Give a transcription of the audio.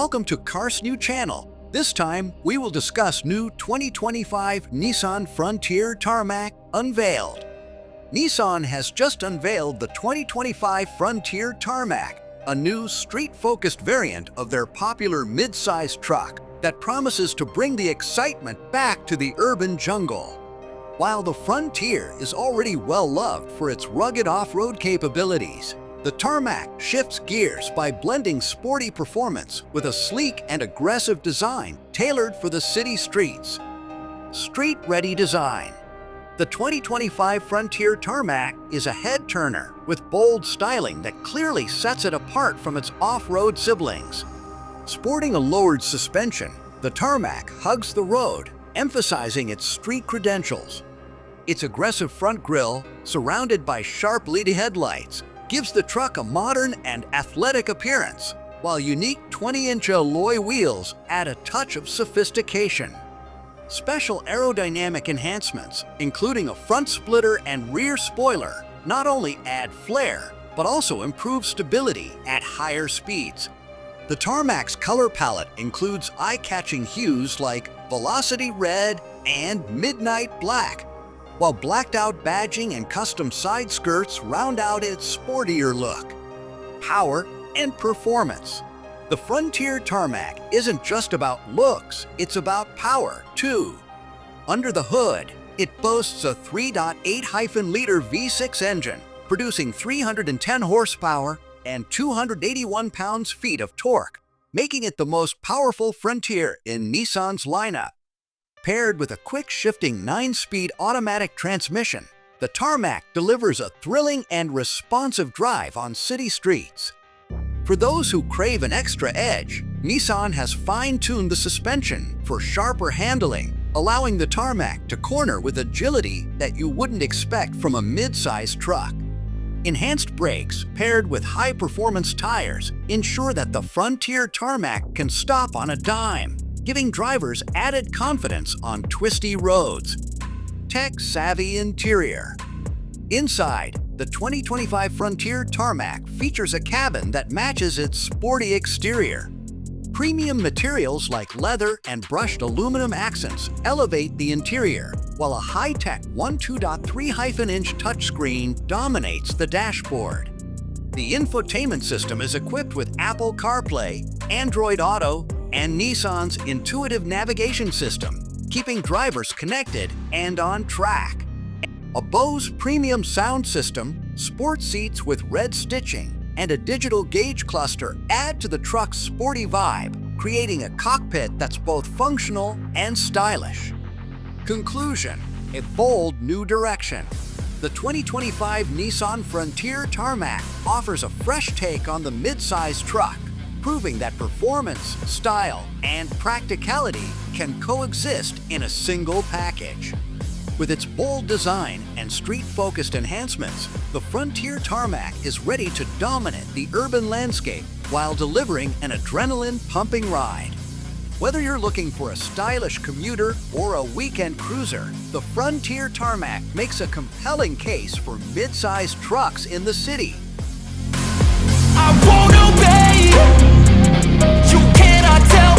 Welcome to CarsNew channel. This time, we will discuss new 2025 Nissan Frontier Tarmac Unveiled. Nissan has just unveiled the 2025 Frontier Tarmac, a new street-focused variant of their popular mid-size truck that promises to bring the excitement back to the urban jungle. While the Frontier is already well-loved for its rugged off-road capabilities, the Tarmac shifts gears by blending sporty performance with a sleek and aggressive design tailored for the city streets. Street-ready design. The 2025 Frontier Tarmac is a head-turner with bold styling that clearly sets it apart from its off-road siblings. Sporting a lowered suspension, the Tarmac hugs the road, emphasizing its street credentials. Its aggressive front grille, surrounded by sharp LED headlights, gives the truck a modern and athletic appearance, while unique 20-inch alloy wheels add a touch of sophistication. Special aerodynamic enhancements, including a front splitter and rear spoiler, not only add flair, but also improve stability at higher speeds. The Tarmac's color palette includes eye-catching hues like Velocity Red and Midnight Black, while blacked-out badging and custom side skirts round out its sportier look. Power and performance. The Frontier Tarmac isn't just about looks, it's about power, too. Under the hood, it boasts a 3.8-liter V6 engine, producing 310 horsepower and 281 pounds-feet of torque, making it the most powerful Frontier in Nissan's lineup. Paired with a quick-shifting 9-speed automatic transmission, the Tarmac delivers a thrilling and responsive drive on city streets. For those who crave an extra edge, Nissan has fine-tuned the suspension for sharper handling, allowing the Tarmac to corner with agility that you wouldn't expect from a mid-sized truck. Enhanced brakes, paired with high-performance tires, ensure that the Frontier Tarmac can stop on a dime, giving drivers added confidence on twisty roads. Tech-savvy interior. Inside, the 2025 Frontier Tarmac features a cabin that matches its sporty exterior. Premium materials like leather and brushed aluminum accents elevate the interior, while a high-tech 2.3-inch touchscreen dominates the dashboard. The infotainment system is equipped with Apple CarPlay, Android Auto, and Nissan's intuitive navigation system, keeping drivers connected and on track. A Bose premium sound system, sport seats with red stitching, and a digital gauge cluster add to the truck's sporty vibe, creating a cockpit that's both functional and stylish. Conclusion: a bold new direction. The 2025 Nissan Frontier Tarmac offers a fresh take on the mid-size truck, proving that performance, style, and practicality can coexist in a single package. With its bold design and street-focused enhancements, the Frontier Tarmac is ready to dominate the urban landscape while delivering an adrenaline-pumping ride. Whether you're looking for a stylish commuter or a weekend cruiser, the Frontier Tarmac makes a compelling case for mid-sized trucks in the city. I won't obey. You cannot tell